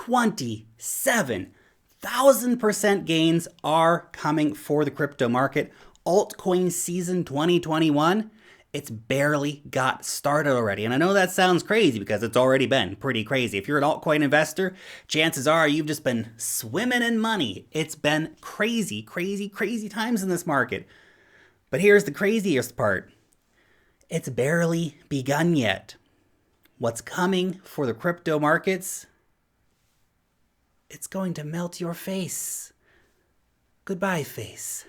27,000% gains are coming for the crypto market. Altcoin season 2021, it's barely got started already. And I know that sounds crazy because it's already been pretty crazy. If you're an altcoin investor, chances are you've just been swimming in money. It's been crazy, crazy, crazy times in this market. But here's the craziest part. It's barely begun yet. What's coming for the crypto markets? It's going to melt your face. Goodbye, face.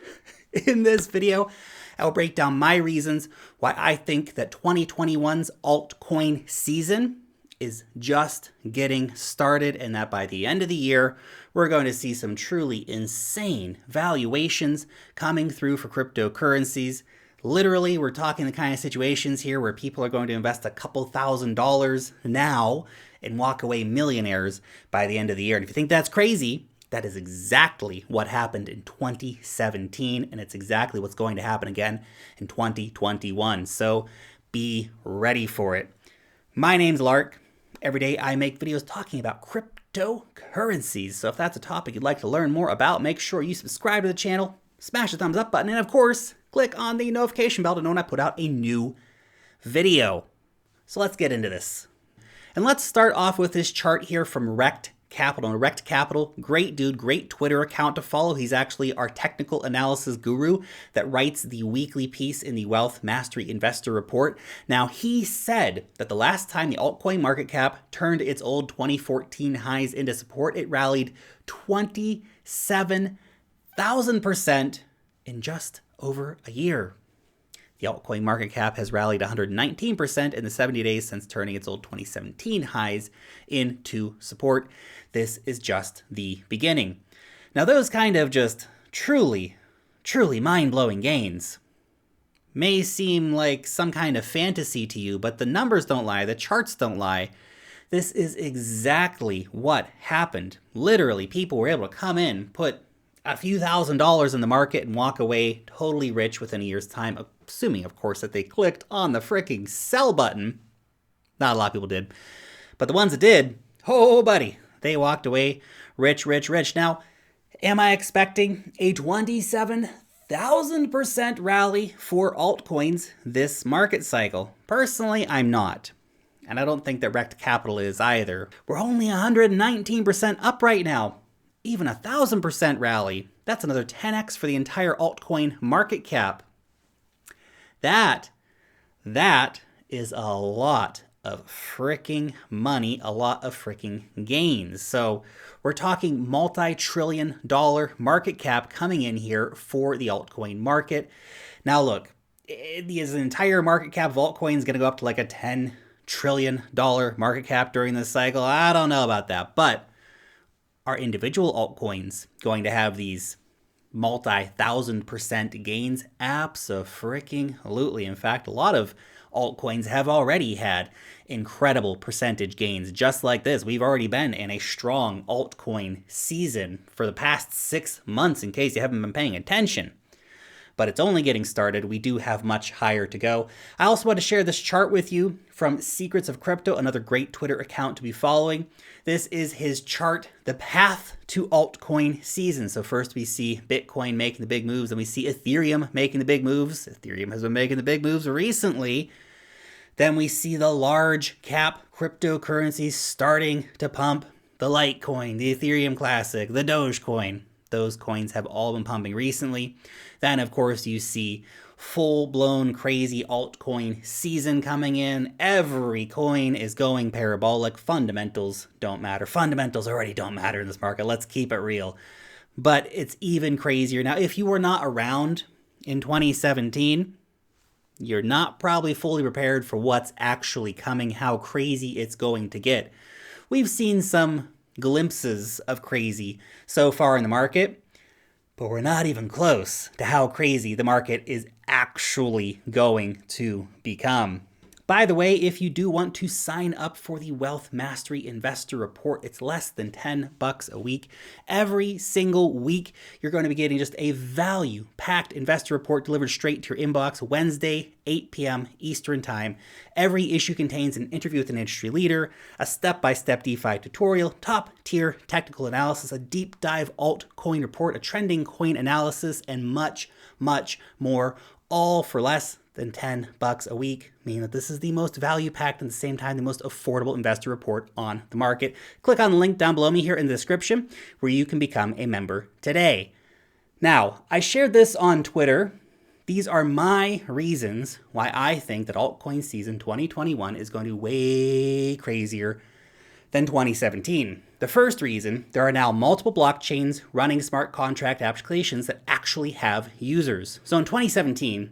In this video, I'll break down my reasons why I think that 2021's altcoin season is just getting started, and that by the end of the year, we're going to see some truly insane valuations coming through for cryptocurrencies. Literally, we're talking the kind of situations here where people are going to invest a couple $1,000s now and walk away millionaires by the end of the year. And if you think that's crazy, that is exactly what happened in 2017, and it's exactly what's going to happen again in 2021. So be ready for it. My name's Lark. Every day I make videos talking about cryptocurrencies. So if that's a topic you'd like to learn more about, make sure you subscribe to the channel, smash the thumbs up button, and of course, click on the notification bell to know when I put out a new video. So let's get into this. And let's start off with this chart here from Rect Capital. And Rect Capital, great dude, great Twitter account to follow. He's actually our technical analysis guru that writes the weekly piece in the Wealth Mastery Investor Report. Now, he said that the last time the altcoin market cap turned its old 2014 highs into support, it rallied 27,000% in just over a year. The altcoin market cap has rallied 119% in the 70 days since turning its old 2017 highs into support. This is just the beginning. Now, those kind of just truly mind-blowing gains may seem like some kind of fantasy to you, but the numbers don't lie, the charts don't lie. This is exactly what happened. Literally, people were able to come in, put a few $1,000s in the market and walk away totally rich within a year's time, assuming, of course, that they clicked on the freaking sell button. Not a lot of people did. But the ones that did, oh, buddy, they walked away rich, rich, rich. Now, am I expecting a 27,000% rally for altcoins this market cycle? Personally, I'm not. And I don't think that Rect Capital is either. We're only 119% up right now. Even 1,000% rally, that's another 10x for the entire altcoin market cap. That is a lot of freaking money, a lot of freaking gains. So we're talking multi-trillion-dollar market cap coming in here for the altcoin market. Now look, is the entire market cap of altcoins going to go up to like a $10 trillion market cap during this cycle? I don't know about that, but are individual altcoins going to have these multi-1,000% gains? Abso-freaking-lutely. In fact, a lot of altcoins have already had incredible percentage gains. Just like this, we've already been in a strong altcoin season for the past 6 months, in case you haven't been paying attention. But it's only getting started. We do have much higher to go. I also want to share this chart with you from Secrets of Crypto, another great Twitter account to be following. This is his chart, the path to altcoin season. So first we see Bitcoin making the big moves, and we see Ethereum making the big moves. Ethereum has been making the big moves recently. Then we see the large cap cryptocurrencies starting to pump. The Litecoin, the Ethereum Classic, the Dogecoin. Those coins have all been pumping recently. Then, of course, you see full-blown crazy altcoin season coming in. Every coin is going parabolic. Fundamentals don't matter. Fundamentals already don't matter in this market. Let's keep it real. But it's even crazier. Now, if you were not around in 2017, you're not probably fully prepared for what's actually coming, how crazy it's going to get. We've seen some glimpses of crazy so far in the market, but we're not even close to how crazy the market is actually going to become. By the way, if you do want to sign up for the Wealth Mastery Investor Report, it's less than $10 a week. Every single week, you're going to be getting just a value-packed investor report delivered straight to your inbox Wednesday, 8 p.m. Eastern Time. Every issue contains an interview with an industry leader, a step-by-step DeFi tutorial, top-tier technical analysis, a deep dive altcoin report, a trending coin analysis, and much, much more, all for less than $10 a week, meaning that this is the most value-packed and at the same time the most affordable investor report on the market. Click on the link down below me here in the description where you can become a member today. Now, I shared this on Twitter. These are my reasons why I think that altcoin season 2021 is going to be way crazier than 2017. The first reason, there are now multiple blockchains running smart contract applications that actually have users. So in 2017,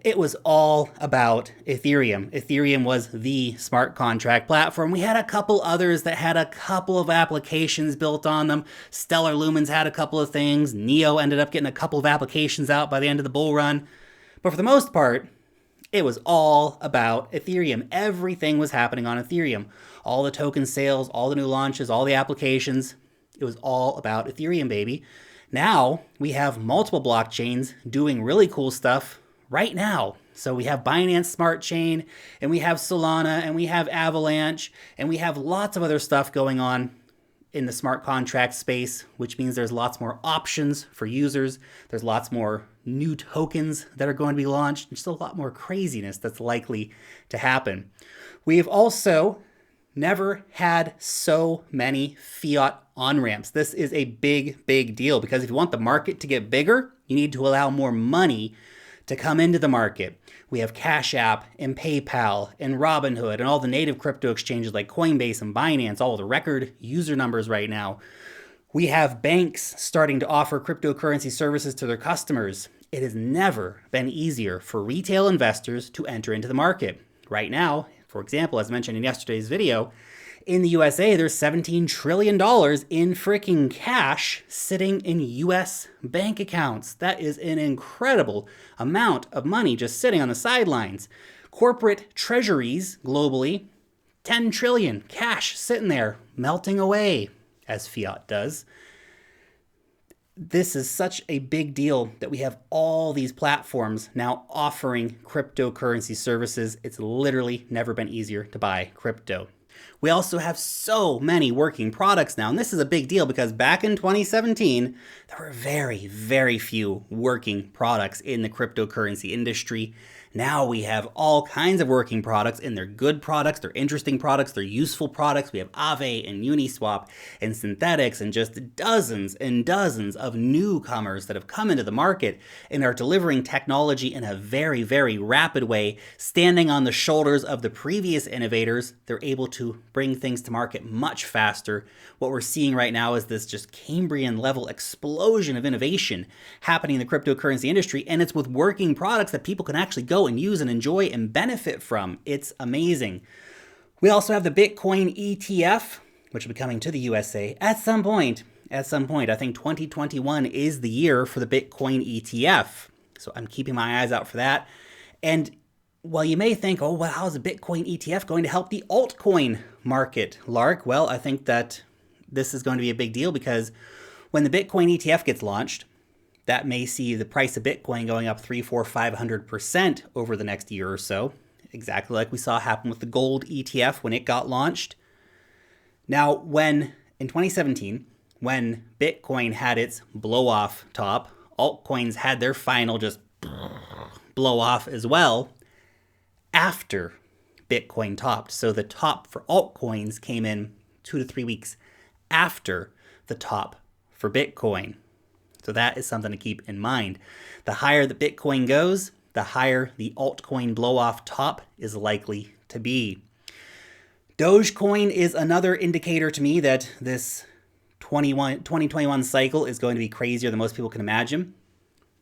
it was all about Ethereum. Ethereum was the smart contract platform. We had a couple others that had a couple of applications built on them. Stellar Lumens had a couple of things. Neo ended up getting a couple of applications out by the end of the bull run. But for the most part, it was all about Ethereum. Everything was happening on Ethereum. All the token sales, all the new launches, all the applications. It was all about Ethereum, baby. Now we have multiple blockchains doing really cool stuff right now. So we have Binance Smart Chain, and we have Solana, and we have Avalanche, and we have lots of other stuff going on in the smart contract space, which means there's lots more options for users. There's lots more new tokens that are going to be launched. There's still a lot more craziness that's likely to happen. We've also never had so many fiat on-ramps. This is a big, big deal because if you want the market to get bigger, you need to allow more money to come into the market. We have Cash App and PayPal and Robinhood and all the native crypto exchanges like Coinbase and Binance, all the record user numbers right now. We have banks starting to offer cryptocurrency services to their customers. It has never been easier for retail investors to enter into the market. Right now, for example, as mentioned in yesterday's video, in the USA, there's $17 trillion in freaking cash sitting in US bank accounts. That is an incredible amount of money just sitting on the sidelines. Corporate treasuries globally, 10 trillion cash sitting there, melting away as fiat does. This is such a big deal that we have all these platforms now offering cryptocurrency services. It's literally never been easier to buy crypto. We also have so many working products now, and this is a big deal because back in 2017, there were very, very few working products in the cryptocurrency industry. Now we have all kinds of working products, and they're good products, they're interesting products, they're useful products. We have Aave and Uniswap and Synthetics and just dozens and dozens of newcomers that have come into the market and are delivering technology in a very, very rapid way, standing on the shoulders of the previous innovators. They're able to bring things to market much faster. What we're seeing right now is this just Cambrian level explosion of innovation happening in the cryptocurrency industry, and it's with working products that people can actually go and use and enjoy and benefit from. It's amazing. We also have the Bitcoin ETF, which will be coming to the USA at some point. I think 2021 is the year for the Bitcoin ETF. So I'm keeping my eyes out for that. And while you may think, oh, well, how's a Bitcoin ETF going to help the altcoin market, Lark? Well, I think that this is going to be a big deal because when the Bitcoin ETF gets launched, that may see the price of Bitcoin going up 300%, 400%, 500% over the next year or so, exactly like we saw happen with the gold ETF when it got launched. Now, in 2017, when Bitcoin had its blow-off top, altcoins had their final just blow off as well after Bitcoin topped. So the top for altcoins came in 2 to 3 weeks after the top for Bitcoin. So that is something to keep in mind. The higher the Bitcoin goes, the higher the altcoin blow-off top is likely to be. Dogecoin is another indicator to me that this 2021 cycle is going to be crazier than most people can imagine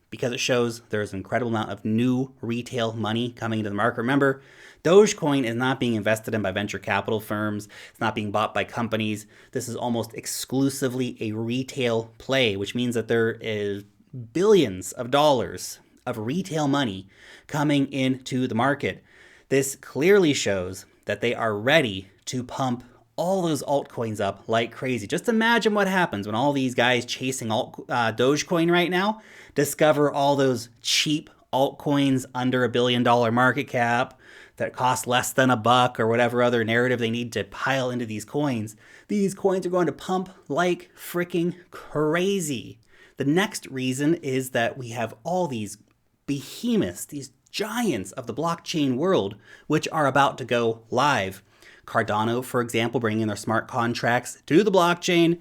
because it shows there's an incredible amount of new retail money coming into the market. Remember, Dogecoin is not being invested in by venture capital firms. It's not being bought by companies. This is almost exclusively a retail play, which means that there is billions of dollars of retail money coming into the market. This clearly shows that they are ready to pump all those altcoins up like crazy. Just imagine what happens when all these guys chasing Dogecoin right now discover all those cheap altcoins under $1 billion market cap that cost less than $1 or whatever other narrative they need to pile into these coins. These coins are going to pump like freaking crazy. The next reason is that we have all these behemoths, these giants of the blockchain world, which are about to go live. Cardano, for example, bringing their smart contracts to the blockchain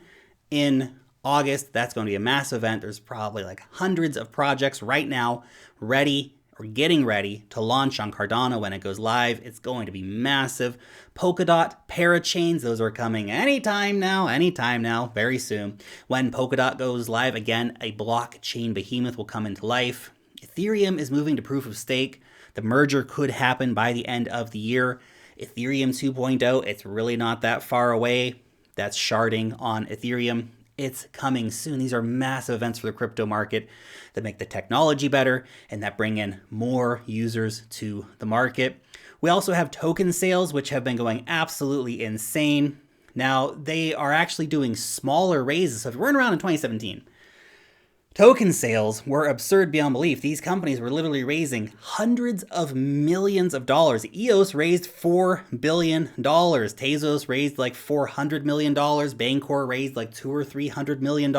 in August. That's going to be a massive event. There's probably like hundreds of projects right now ready or getting ready to launch on Cardano when it goes live. It's going to be massive. Polkadot, parachains, those are coming anytime now, very soon. When Polkadot goes live, again, a blockchain behemoth will come into life. Ethereum is moving to proof of stake. The merger could happen by the end of the year. Ethereum 2.0, it's really not that far away. That's sharding on Ethereum. It's coming soon. These are massive events for the crypto market that make the technology better and that bring in more users to the market. We also have token sales, which have been going absolutely insane. Now, they are actually doing smaller raises. So if you weren't around in 2017, token sales were absurd beyond belief. These companies were literally raising hundreds of millions of dollars. EOS raised $4 billion. Tezos raised like $400 million. Bancor raised like $200 or $300 million.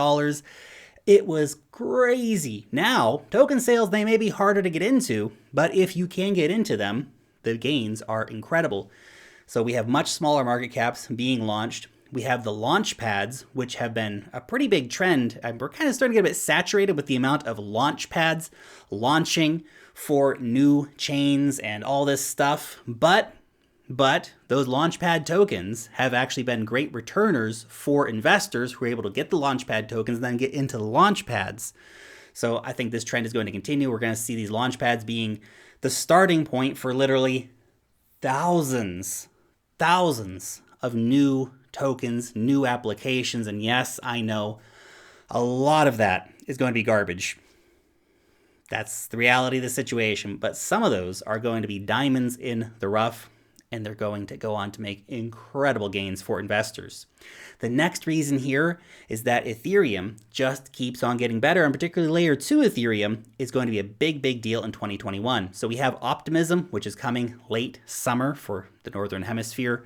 It was crazy. Now, token sales, they may be harder to get into, but if you can get into them, the gains are incredible. So we have much smaller market caps being launched. We have the launch pads, which have been a pretty big trend. We're kind of starting to get a bit saturated with the amount of launch pads launching for new chains and all this stuff. But those launchpad tokens have actually been great returners for investors who are able to get the launchpad tokens and then get into the launch pads. So I think this trend is going to continue. We're going to see these launch pads being the starting point for literally thousands of new tokens, new applications, and yes, I know a lot of that is going to be garbage. That's the reality of the situation, but some of those are going to be diamonds in the rough, and they're going to go on to make incredible gains for investors. The next reason here is that Ethereum just keeps on getting better, and particularly layer 2 Ethereum is going to be a big deal in 2021. So we have Optimism, which is coming late summer for the Northern Hemisphere.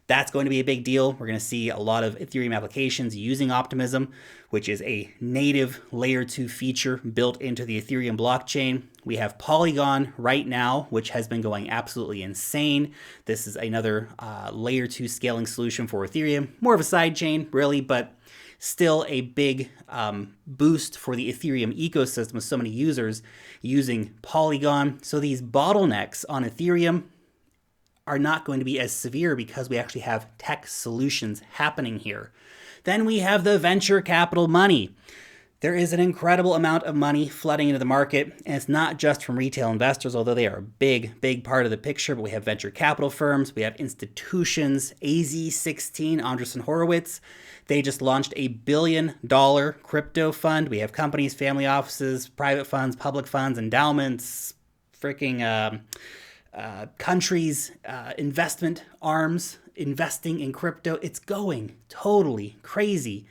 That's going to be a big deal. We're going to see a lot of Ethereum applications using Optimism, which is a native layer 2 feature built into the Ethereum blockchain. We have Polygon right now, which has been going absolutely insane. This is another layer 2 scaling solution for Ethereum. More of a side chain, really, but still a big boost for the Ethereum ecosystem with so many users using Polygon. So these bottlenecks on Ethereum are not going to be as severe because we actually have tech solutions happening here. Then we have the venture capital money. There is an incredible amount of money flooding into the market, and it's not just from retail investors, although they are a big part of the picture, but we have venture capital firms, we have institutions, AZ16, Andreessen Horowitz. They just launched a $1 billion crypto fund. We have companies, family offices, private funds, public funds, endowments, countries, investment arms investing in crypto. It's going totally crazy.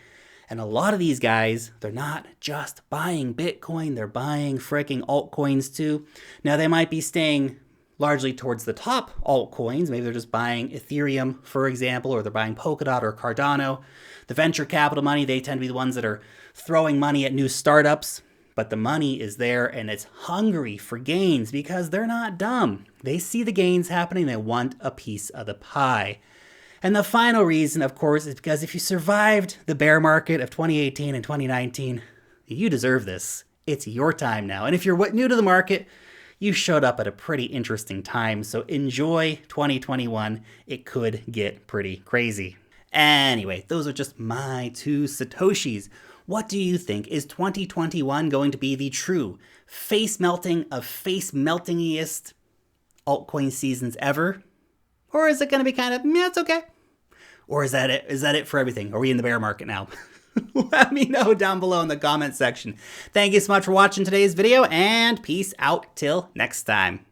And a lot of these guys, they're not just buying Bitcoin, they're buying freaking altcoins too. Now they might be staying largely towards the top altcoins. Maybe they're just buying Ethereum, for example, or they're buying Polkadot or Cardano. The venture capital money, they tend to be the ones that are throwing money at new startups. But the money is there and it's hungry for gains because they're not dumb. They see the gains happening. They want a piece of the pie. And the final reason, of course, is because if you survived the bear market of 2018 and 2019, you deserve this. It's your time now. And if you're new to the market, you showed up at a pretty interesting time. So enjoy 2021. It could get pretty crazy. Anyway, those are just my 2 Satoshis. What do you think? Is 2021 going to be the true face melting of face meltingiest altcoin seasons ever? Or is it going to be kind of, it's okay? Or is that it? Is that it for everything? Are we in the bear market now? Let me know down below in the comment section. Thank you so much for watching today's video, and peace out till next time.